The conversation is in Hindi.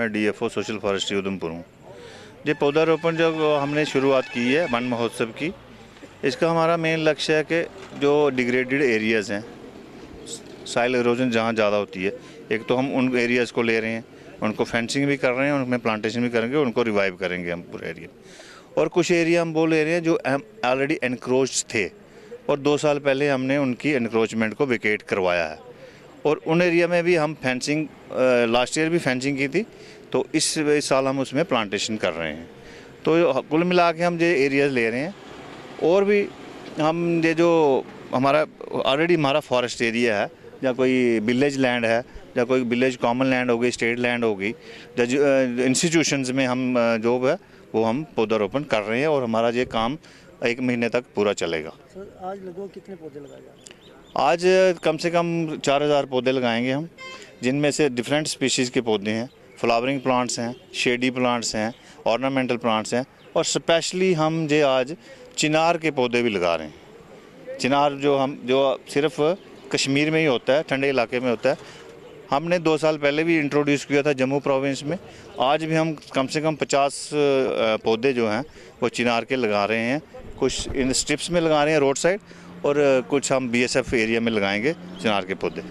मैं डीएफओ सोशल फॉरेस्ट्री उधमपुर हूँ। ये पौधारोपण जो हमने शुरुआत की है वन महोत्सव की, इसका हमारा मेन लक्ष्य है कि जो डिग्रेडेड एरियाज़ हैं, सॉइल इरोजन जहाँ ज़्यादा होती है, एक तो हम उन एरियाज़ को ले रहे हैं, उनको फेंसिंग भी कर रहे हैं, उनमें प्लांटेशन भी करेंगे, उनको रिवाइव करेंगे हम पूरे एरिया। और कुछ एरिया हम वो ले रहे हैं जो ऑलरेडी एनक्रोच थे और 2 साल पहले हमने उनकी एनक्रोचमेंट को विकेट करवाया है। और उन एरिया में भी हम फेंसिंग लास्ट ईयर भी फेंसिंग की थी, तो इस साल हम उसमें प्लांटेशन कर रहे हैं। तो कुल मिला के हम जो एरियाज़ ले रहे हैं, और भी हम ये जो हमारा ऑलरेडी हमारा फॉरेस्ट एरिया है, या कोई विलेज लैंड है, या कोई विलेज कॉमन लैंड हो गई, स्टेट लैंड हो गई, इंस्टीट्यूशंस में हम जो है वो हम पौधारोपण कर रहे हैं, और हमारा ये काम 1 महीने तक पूरा चलेगा। सर आज लगभग कितने पौधे लगाए जा रहे हैं? आज कम से कम 4000 पौधे लगाएंगे हम, जिनमें से डिफरेंट स्पीशीज़ के पौधे हैं, फ्लावरिंग प्लांट्स हैं, शेडी प्लांट्स हैं, ऑर्नामेंटल प्लांट्स हैं, और स्पेशली हम जे आज चिनार के पौधे भी लगा रहे हैं। चिनार जो सिर्फ कश्मीर में ही होता है, ठंडे इलाके में होता है। हमने 2 साल पहले भी इंट्रोड्यूस किया था जम्मू प्रोविंस में। आज भी हम कम से कम 50 पौधे जो हैं वो चिनार के लगा रहे हैं। कुछ इन स्ट्रिप्स में लगा रहे हैं रोड साइड, और कुछ हम बीएसएफ एरिया में लगाएंगे चिनार के पौधे।